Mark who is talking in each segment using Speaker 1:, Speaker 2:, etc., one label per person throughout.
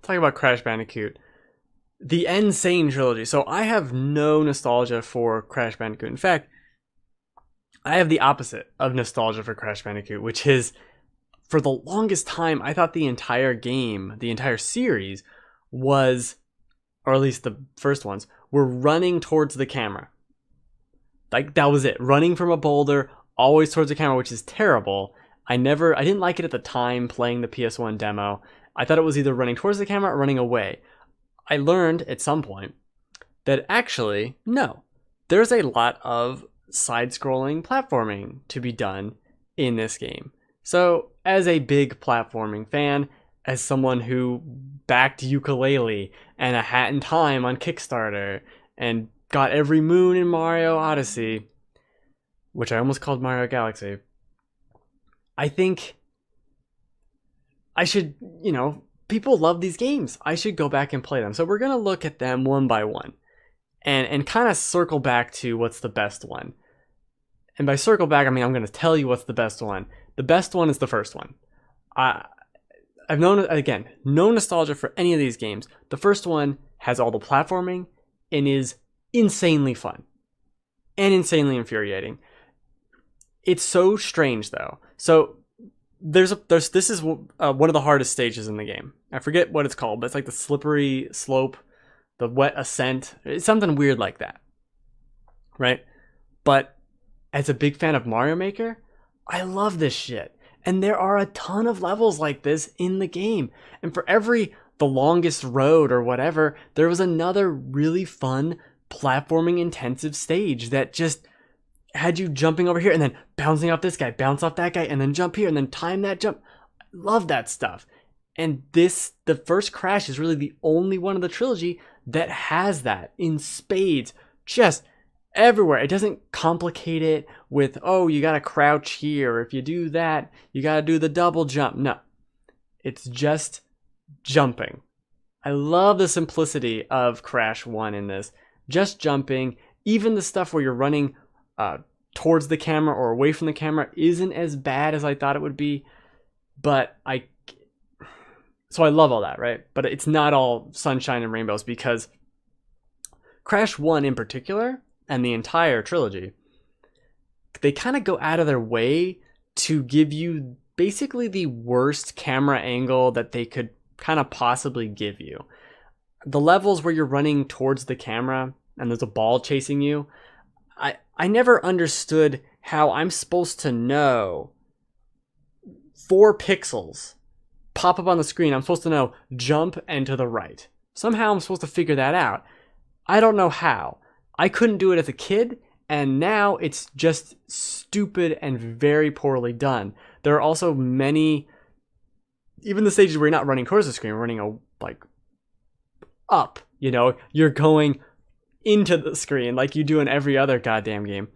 Speaker 1: talk about Crash Bandicoot. The Sane Trilogy. So I have no nostalgia for Crash Bandicoot. In fact, I have the opposite of nostalgia for Crash Bandicoot, which is for the longest time, I thought the entire game, the entire series was, or at least the first ones, were running towards the camera. Like, that was it. Running from a boulder, always towards the camera, which is terrible. I didn't like it at the time playing the PS1 demo. I thought it was either running towards the camera or running away. I learned at some point that actually, no. There's a lot of side-scrolling platforming to be done in this game. So, as a big platforming fan, as someone who backed Ukulele and A Hat in Time on Kickstarter and got every moon in Mario Odyssey, which I almost called Mario Galaxy, I think I should, people love these games. I should go back and play them. So we're going to look at them one by one and kind of circle back to what's the best one. And by circle back, I mean, I'm going to tell you what's the best one. The best one is the first one. I've known, again, no nostalgia for any of these games. The first one has all the platforming and is insanely fun and insanely infuriating. It's so strange, though. So this is one of the hardest stages in the game. I forget what it's called, but it's like the slippery slope, the wet ascent. It's something weird like that, right? But as a big fan of Mario Maker, I love this shit. And there are a ton of levels like this in the game. And for the longest road or whatever, there was another really fun platforming intensive stage that just had you jumping over here and then bouncing off this guy, bounce off that guy, and then jump here and then time that jump. I love that stuff. And the first Crash is really the only one of the trilogy that has that in spades, just everywhere. It doesn't complicate it with, oh, you gotta crouch here, or if you do that, you gotta do the double jump. No, it's just jumping. I love the simplicity of Crash 1 in this. Just jumping. Even the stuff where you're running towards the camera or away from the camera isn't as bad as I thought it would be. So I love all that, right? But it's not all sunshine and rainbows, because Crash 1 in particular, and the entire trilogy, they kind of go out of their way to give you basically the worst camera angle that they could kind of possibly give you. The levels where you're running towards the camera and there's a ball chasing you, I never understood how I'm supposed to know 4 pixels pop up on the screen. I'm supposed to know jump and to the right. Somehow I'm supposed to figure that out. I don't know how. I couldn't do it as a kid, and now it's just stupid and very poorly done. There are also many, even the stages where you're not running towards the screen, you're running up, you're going into the screen like you do in every other goddamn game.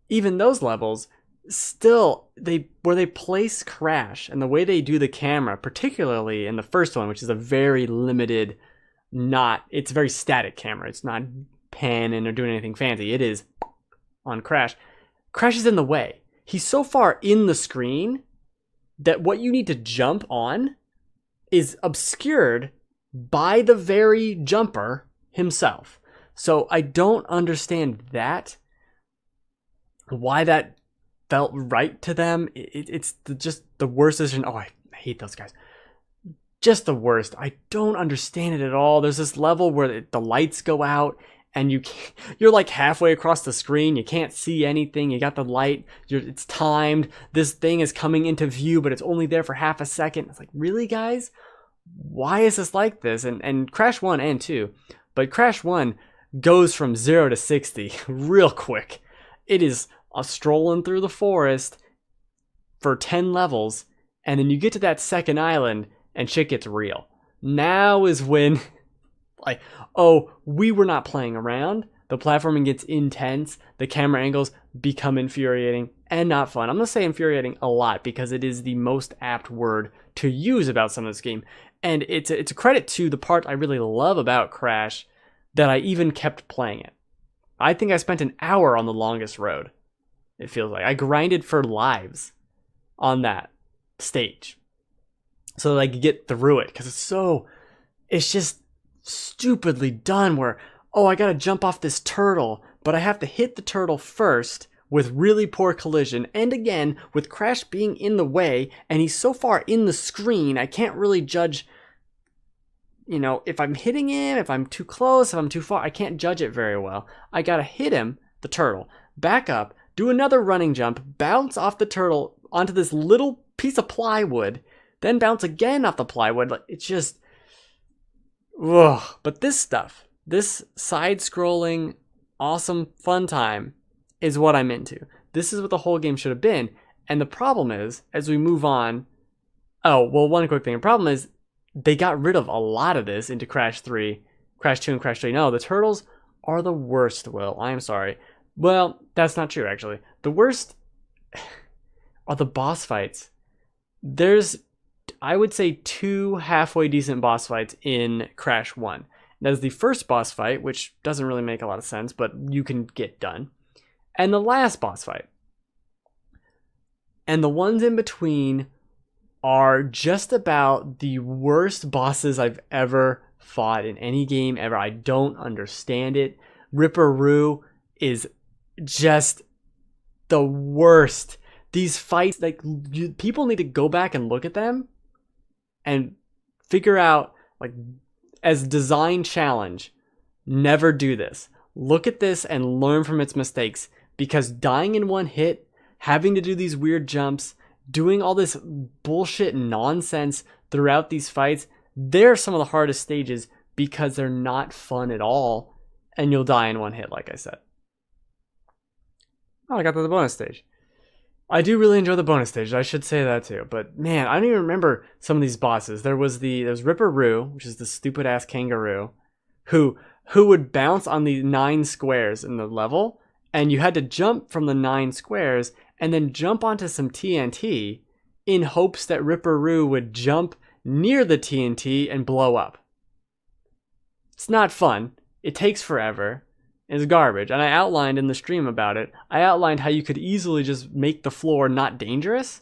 Speaker 1: Even those levels, still, where they place Crash and the way they do the camera, particularly in the first one, which is a very limited, it's a very static camera. It's not panning or doing anything fancy. It is on Crash. Crash is in the way. He's so far in the screen that what you need to jump on is obscured by the very jumper himself. So I don't understand why that felt right to them. It's just the worst decision. Oh, I hate those guys. Just the worst. I don't understand it at all. There's this level where the lights go out and you're like halfway across the screen. You can't see anything. You got the light. It's timed. This thing is coming into view, but it's only there for half a second. It's like, really, guys? Why is this like this? And Crash 1 and 2. But Crash 1 goes from 0 to 60 real quick. It is strolling through the forest for 10 levels, and then you get to that second island, and shit gets real. Now is when, we were not playing around. The platforming gets intense. The camera angles become infuriating and not fun. I'm going to say infuriating a lot because it is the most apt word to use about some of this game. And it's a credit to the part I really love about Crash that I even kept playing it. I think I spent an hour on the longest road. It feels like I grinded for lives on that stage so that I could get through it, because it's so it's just stupidly done where, oh, I gotta jump off this turtle, but I have to hit the turtle first with really poor collision, and again, with Crash being in the way, and he's so far in the screen, I can't really judge, if I'm hitting him, if I'm too close, if I'm too far, I can't judge it very well. I gotta hit him, the turtle, back up, do another running jump, bounce off the turtle onto this little piece of plywood, then bounce again off the plywood. Like, it's just, ugh. But this stuff, this side-scrolling, awesome fun time is what I'm into. This is what the whole game should have been. And the problem is, as we move on, one quick thing. The problem is, they got rid of a lot of this into Crash 3, Crash 2, and Crash 3. No, the turtles are the worst, Will. I am sorry. Well, that's not true, actually. The worst are the boss fights. There's, I would say, 2 halfway decent boss fights in Crash 1. That is the first boss fight, which doesn't really make a lot of sense, but you can get done. And the last boss fight. And the ones in between are just about the worst bosses I've ever fought in any game ever. I don't understand it. Ripperoo is just the worst. These fights, like, people need to go back and look at them and figure out, like, as design challenge, never do this. Look at this and learn from its mistakes, because dying in one hit, having to do these weird jumps, doing all this bullshit nonsense throughout these fights, they're some of the hardest stages because they're not fun at all, and you'll die in one hit, like I said. Oh, I got to the bonus stage. I do really enjoy the bonus stage, I should say that too, but man, I don't even remember some of these bosses. There was Ripperoo, which is the stupid ass kangaroo, who would bounce on the 9 squares in the level, and you had to jump from the 9 squares and then jump onto some TNT in hopes that Ripperoo would jump near the TNT and blow up. It's not fun. It takes forever. It's garbage. And I outlined in the stream about it. I outlined how you could easily just make the floor not dangerous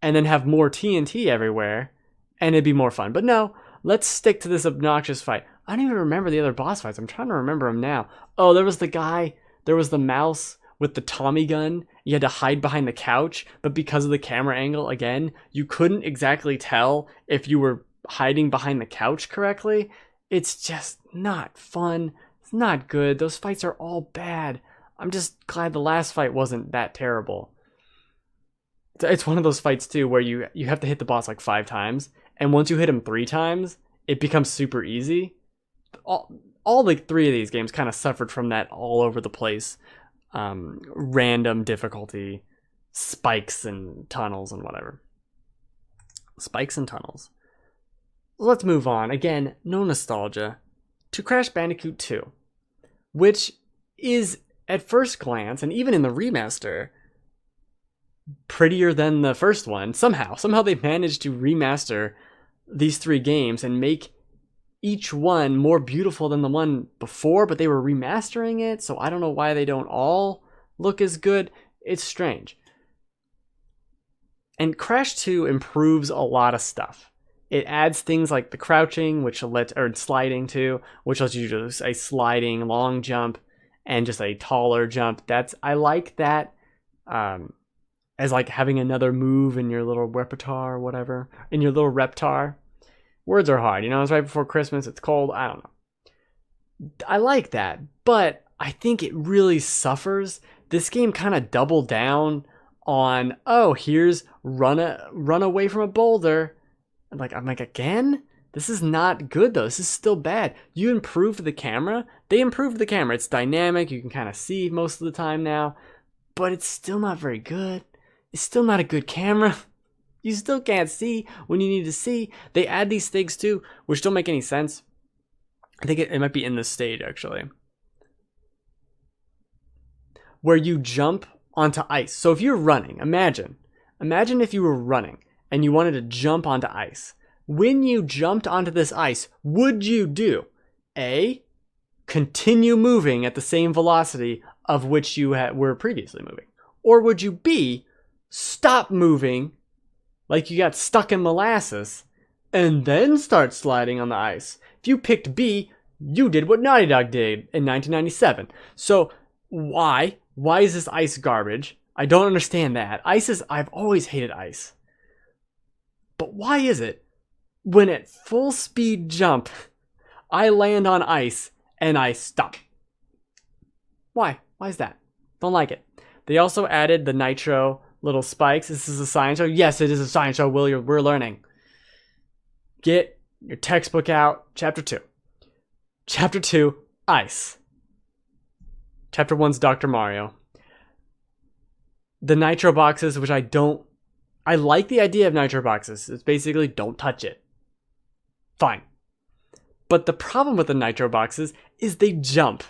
Speaker 1: and then have more TNT everywhere and it'd be more fun. But no, let's stick to this obnoxious fight. I don't even remember the other boss fights. I'm trying to remember them now. Oh, there was the mouse with the Tommy gun. You had to hide behind the couch, but because of the camera angle, again, you couldn't exactly tell if you were hiding behind the couch correctly. It's just not fun. It's not good. Those fights are all bad. I'm just glad the last fight wasn't that terrible. It's one of those fights too where you have to hit the boss like 5 times, and once you hit him 3 times, it becomes super easy. All like 3 of these games kind of suffered from that all over the place. Random difficulty, spikes and tunnels and whatever. Spikes and tunnels. Let's move on. Again, no nostalgia. To Crash Bandicoot 2, which is, at first glance, and even in the remaster, prettier than the first one. Somehow they managed to remaster these 3 games and make each one more beautiful than the one before, but they were remastering it, so I don't know why they don't all look as good. It's strange. And Crash 2 improves a lot of stuff. It adds things like the crouching, or sliding too, which lets you do a sliding long jump and just a taller jump. I like that as like having another move in your little repertoire or whatever, in your little reptar. Words are hard, it's right before Christmas, it's cold, I don't know. I like that, but I think it really suffers. This game kind of doubled down on, here's run away from a boulder. I'm like, again? This is not good though. This is still bad. You improved the camera. They improved the camera. It's dynamic. You can kind of see most of the time now, but it's still not very good. It's still not a good camera. You still can't see when you need to see. They add these things too, which don't make any sense. I think it might be in this stage actually, where you jump onto ice. So if you're running, imagine if you were running and you wanted to jump onto ice. When you jumped onto this ice, would you do A, continue moving at the same velocity of which you were previously moving? Or would you B, stop moving like you got stuck in molasses and then start sliding on the ice? If you picked B, you did what Naughty Dog did in 1997. So why? Why is this ice garbage? I don't understand that. I've always hated ice. But why is it when at full speed jump, I land on ice and I stop? Why? Why is that? Don't like it. They also added the nitro little spikes. This is a science show. Yes, it is a science show. We're learning. Get your textbook out. Chapter 2. Chapter 2, ice. Chapter 1's Dr. Mario. The nitro boxes, which I like the idea of nitro boxes. It's basically don't touch it. Fine. But the problem with the nitro boxes is they jump.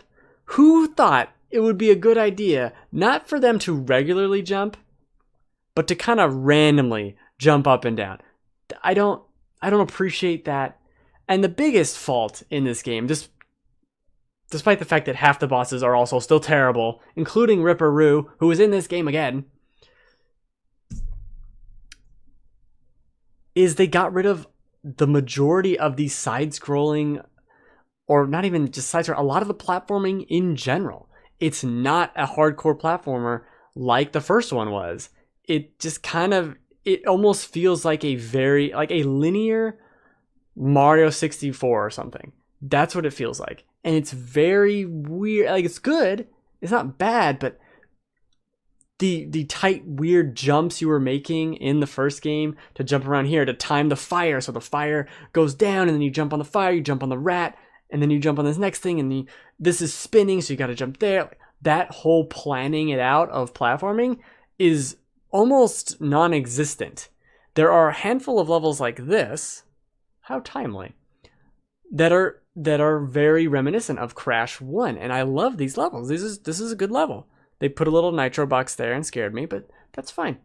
Speaker 1: Who thought it would be a good idea not for them to regularly jump, but to kind of randomly jump up and down? I don't appreciate that. And the biggest fault in this game, despite the fact that half the bosses are also still terrible, including Ripperoo, who is in this game again, is they got rid of the majority of these side-scrolling, or not even just side-scrolling, a lot of the platforming in general. It's not a hardcore platformer like the first one was. It just it almost feels like a linear Mario 64 or something. That's what it feels like. And it's very weird. Like, it's good. It's not bad, but the tight, weird jumps you were making in the first game to jump around here, to time the fire, so the fire goes down, and then you jump on the fire, you jump on the rat, and then you jump on this next thing, and this is spinning, so you got to jump there. That whole planning it out of platforming is almost non-existent. There are a handful of levels like this, how timely, that are very reminiscent of Crash 1, and I love these levels. This is a good level. They put a little nitro box there and scared me, but that's fine.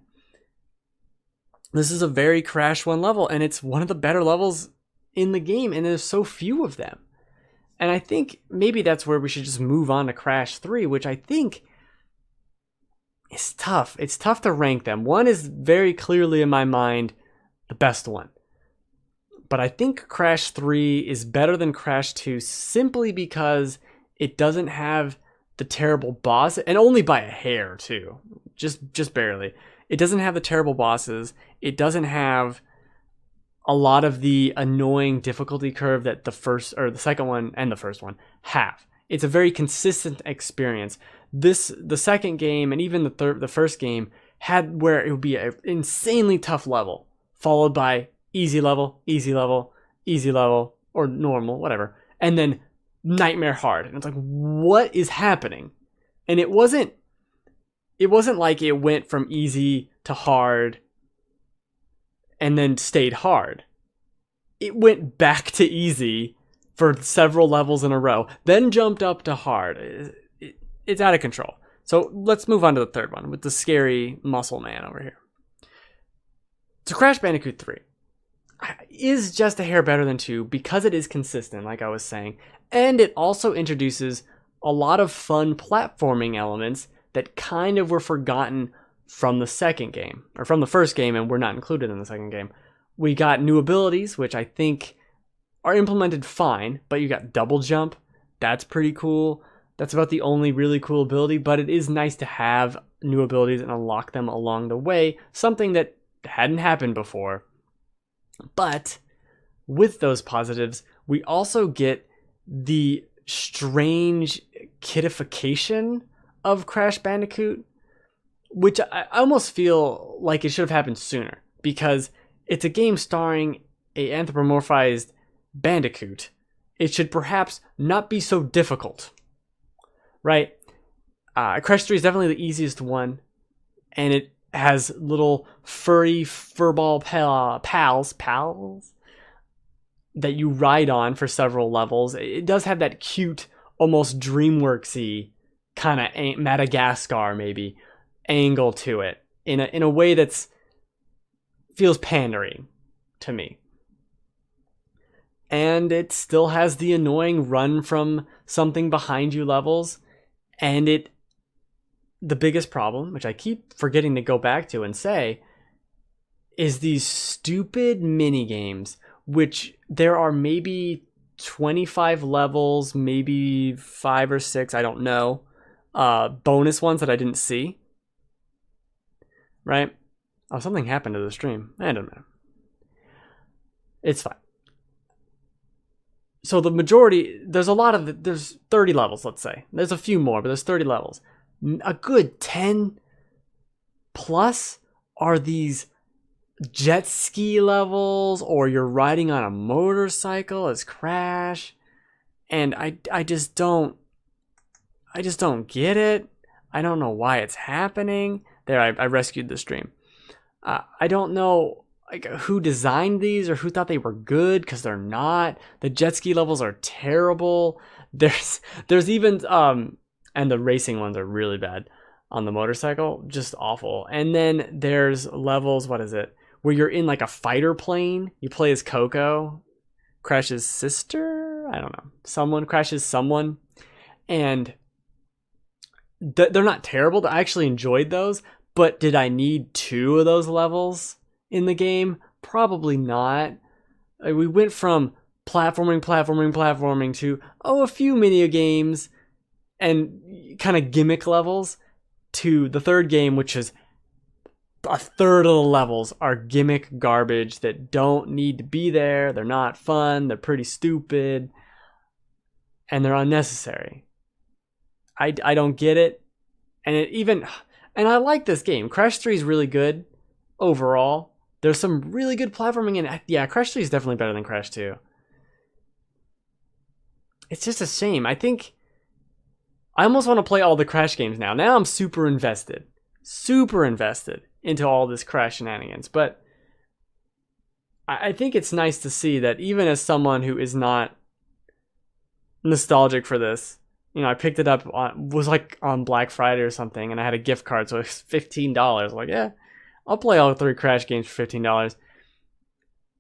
Speaker 1: This is a very Crash 1 level, and it's one of the better levels in the game, and there's so few of them. And I think maybe that's where we should just move on to Crash 3, which I think is tough. It's tough to rank them. One is very clearly in my mind the best one. But I think Crash 3 is better than Crash 2 simply because it doesn't have the terrible boss, and only by a hair too. Just barely. It doesn't have the terrible bosses. It doesn't have a lot of the annoying difficulty curve that the second one and the first one have. It's a very consistent experience. The second game and even the first game had where it would be an insanely tough level, followed by easy level, easy level, easy level, or normal, whatever, and then nightmare hard. And it's like, what is happening? And it wasn't like it went from easy to hard and then stayed hard. It went back to easy for several levels in a row, then jumped up to hard. It's out of control. So let's move on to the third one with the scary muscle man over here. So Crash Bandicoot 3 is just a hair better than 2 because it is consistent, like I was saying, and it also introduces a lot of fun platforming elements that kind of were forgotten from the second game, or from the first game, and were not included in the second game. We got new abilities, which I think are implemented fine, but you got double jump. That's pretty cool. That's about the only really cool ability, but it is nice to have new abilities and unlock them along the way, something that hadn't happened before. But with those positives, we also get the strange kidification of Crash Bandicoot, which I almost feel like it should have happened sooner, because it's a game starring an anthropomorphized Bandicoot. It should perhaps not be so difficult, right? Crash 3 is definitely the easiest one, and it has little furry furball pals that you ride on for several levels. It does have that cute, almost DreamWorks-y kind of Madagascar maybe angle to it in a way that's feels pandering to me. And it still has the annoying run from something behind you levels, and the biggest problem, which I keep forgetting to go back to and say, is these stupid mini games, which there are maybe 25 levels, maybe 5 or 6, I don't know. Bonus ones that I didn't see. Right? Oh, something happened to the stream. I don't know. It's fine. So the majority, there's 30 levels, let's say. There's a few more, but there's 30 levels. A good 10 plus are these jet ski levels, or you're riding on a motorcycle as Crash. And I just don't get it. I don't know why it's happening. There, I rescued the stream. I don't know like who designed these or who thought they were good, because they're not. The jet ski levels are terrible. There's even and the racing ones are really bad on the motorcycle, just awful. And then there's levels, what is it, where you're in like a fighter plane. You play as Coco, Crash's sister. I don't know. Someone crashes someone, and they're not terrible. I actually enjoyed those, but did I need 2 of those levels in the game? Probably not. We went from platforming to a few mini games and kind of gimmick levels to the third game, which is a third of the levels are gimmick garbage that don't need to be there. They're not fun. They're pretty stupid, and they're unnecessary. I don't get it. And I like this game. Crash 3 is really good overall. There's some really good platforming in it. Yeah, Crash 3 is definitely better than Crash 2. It's just a shame. I think I almost want to play all the Crash games now. Now I'm super invested into all this Crash shenanigans. But I think it's nice to see that even as someone who is not nostalgic for this, I picked it up was like on Black Friday or something, and I had a gift card, so it was $15. I'm like, yeah, I'll play all 3 Crash games for $15.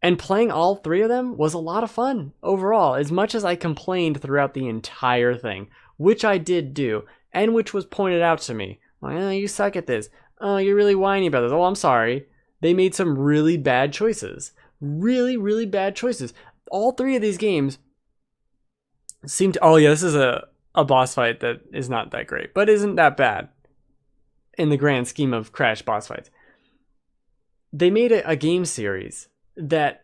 Speaker 1: And playing all 3 of them was a lot of fun overall, as much as I complained throughout the entire thing, which I did do, and which was pointed out to me. Like, oh, you suck at this. Oh, you're really whiny about this. Oh, I'm sorry. They made some really bad choices. Really, really bad choices. All 3 of these games seem to... Oh, yeah, this is a boss fight that is not that great, but isn't that bad in the grand scheme of Crash boss fights. They made a game series that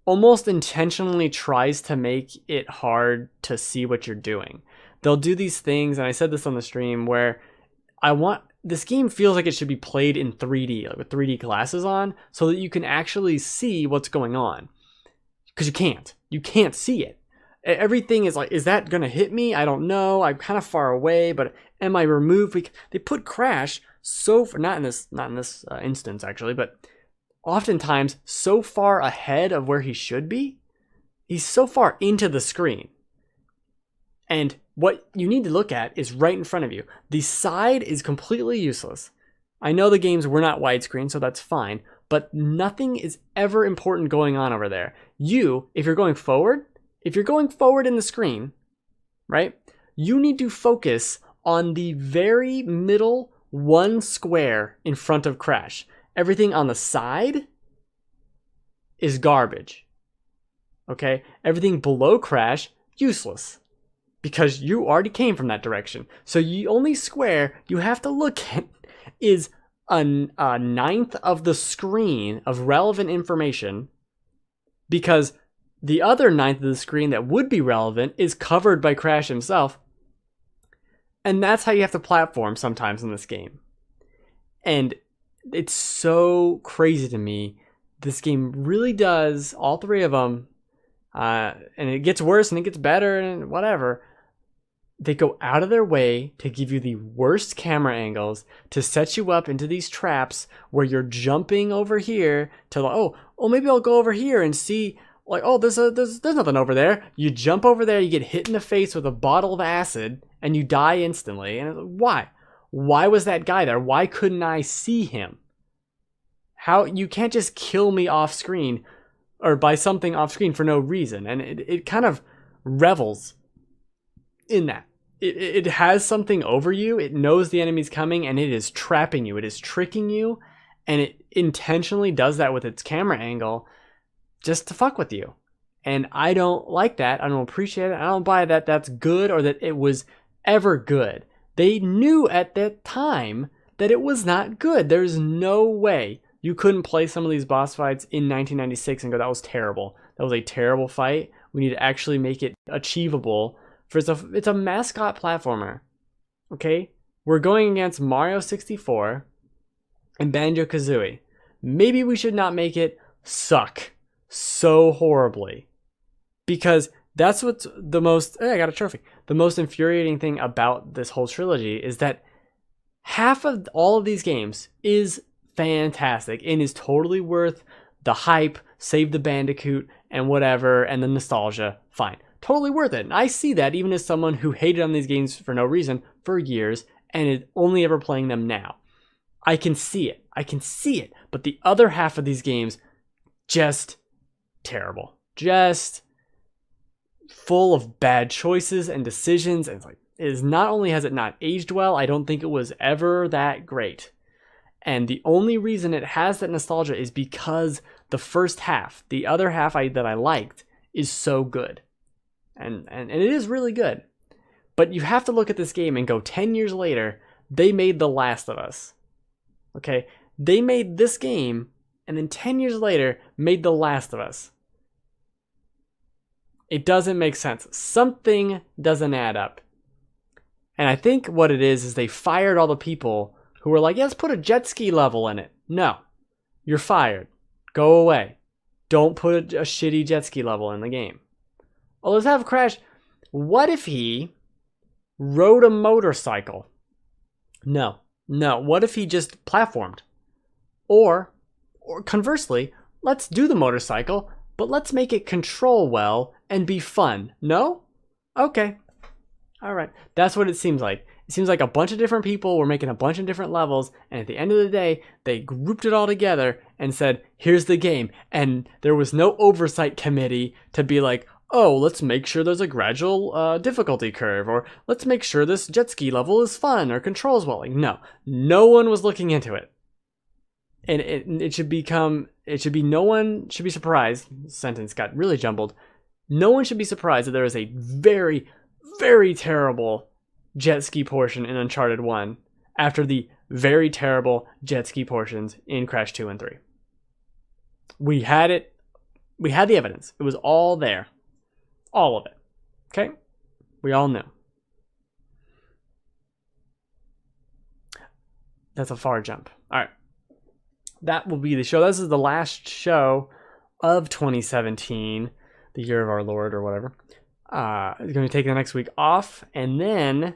Speaker 1: almost intentionally tries to make it hard to see what you're doing. They'll do these things, and I said this on the stream, where this game feels like it should be played in 3D, like with 3D glasses on, so that you can actually see what's going on. Because you can't see it. Everything is like, is that going to hit me? I don't know. I'm kind of far away, but am I removed? They put Crash not in this instance actually, but oftentimes so far ahead of where he should be. He's so far into the screen. And what you need to look at is right in front of you. The side is completely useless. I know the games were not widescreen, so that's fine, but nothing is ever important going on over there. If you're going forward in the screen, right, you need to focus on the very middle 1 square in front of Crash. Everything on the side is garbage. Okay? Everything below Crash, useless. Because you already came from that direction. So the only square you have to look at is a 1/9 of the screen of relevant information, because the other 1/9 of the screen that would be relevant is covered by Crash himself. And that's how you have to platform sometimes in this game. And it's so crazy to me. This game really does, all 3 of them, and it gets worse and it gets better and whatever. They go out of their way to give you the worst camera angles, to set you up into these traps where you're jumping over here to, maybe I'll go over here and see, like, oh, there's nothing over there. You jump over there, you get hit in the face with a bottle of acid, and you die instantly. And why? Why was that guy there? Why couldn't I see him? You can't just kill me off screen or by something off screen for no reason. And it kind of revels in that. It has something over you. It knows the enemy's coming, and it is trapping you. It is tricking you, and it intentionally does that with its camera angle just to fuck with you. And I don't like that. I don't appreciate it. I don't buy that that's good or that it was ever good. They knew at that time that it was not good. There's no way you couldn't play some of these boss fights in 1996 and go, that was terrible. That was a terrible fight. We need to actually make it achievable. It's a mascot platformer. Okay? We're going against Mario 64 and Banjo-Kazooie. Maybe we should not make it suck so horribly. Because that's what's the most... Hey, I got a trophy. The most infuriating thing about this whole trilogy is that half of all of these games is fantastic and is totally worth the hype, save the Bandicoot, and whatever, and the nostalgia. Fine. Totally worth it. And I see that even as someone who hated on these games for no reason for years and is only ever playing them now. I can see it. I can see it. But the other half of these games, just terrible. Just full of bad choices and decisions. And it's like, it is not only has it not aged well, I don't think it was ever that great. And the only reason it has that nostalgia is because the first half, the other half that I liked, is so good. And it is really good. But you have to look at this game and go, 10 years later, they made The Last of Us. Okay? They made this game, and then 10 years later, made The Last of Us. It doesn't make sense. Something doesn't add up. And I think what it is they fired all the people who were like, yeah, let's put a jet ski level in it. No. You're fired. Go away. Don't put a shitty jet ski level in the game. Oh, let's have Crash. What if he rode a motorcycle? No. What if he just platformed? Or conversely, let's do the motorcycle, but let's make it control well and be fun. No? Okay. All right. That's what it seems like. It seems like a bunch of different people were making a bunch of different levels, and at the end of the day, they grouped it all together and said, here's the game. And there was no oversight committee to be like, oh, let's make sure there's a gradual difficulty curve, or let's make sure this jet ski level is fun or controls well. Like, no one was looking into it. And no one should be surprised. This sentence got really jumbled. No one should be surprised that there is a very, very terrible jet ski portion in Uncharted 1 after the very terrible jet ski portions in Crash 2 and 3. We had it. We had the evidence. It was all there. All of it. Okay? We all knew. That's a far jump. All right. That will be the show. This is the last show of 2017, the year of our Lord or whatever. It's going to take the next week off, and then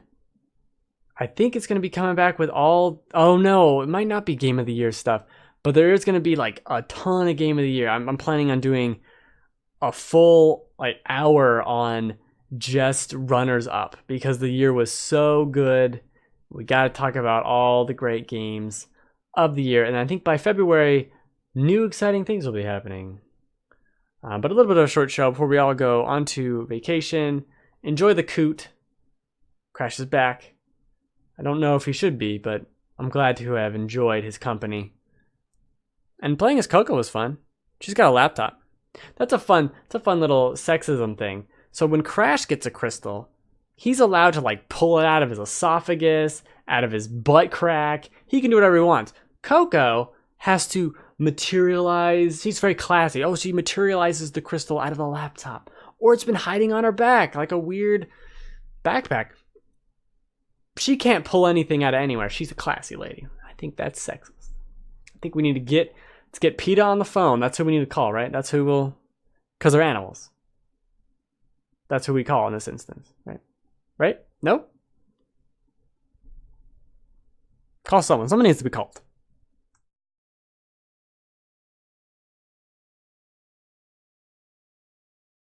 Speaker 1: I think it's going to be coming back with all... Oh no, it might not be Game of the Year stuff, but there is going to be like a ton of Game of the Year. I'm planning on doing a full hour on just runners up because the year was so good. We got to talk about all the great games of the year, and I think by February, new exciting things will be happening. But a little bit of a short show before we all go on to vacation. Enjoy the coot. Crash is back. I don't know if he should be, but I'm glad to have enjoyed his company. And playing as Coco was fun. She's got a laptop. That's a fun little sexism thing. So when Crash gets a crystal, he's allowed to pull it out of his esophagus, out of his butt crack. He can do whatever he wants. Coco has to materialize. She's very classy. Oh, she materializes the crystal out of the laptop. Or it's been hiding on her back like a weird backpack. She can't pull anything out of anywhere. She's a classy lady. I think that's sexist. I think we need to let's get PETA on the phone. That's who we need to call, right? That's who we'll... Because they're animals. That's who we call in this instance, right? Right? No? Call someone. Someone needs to be called.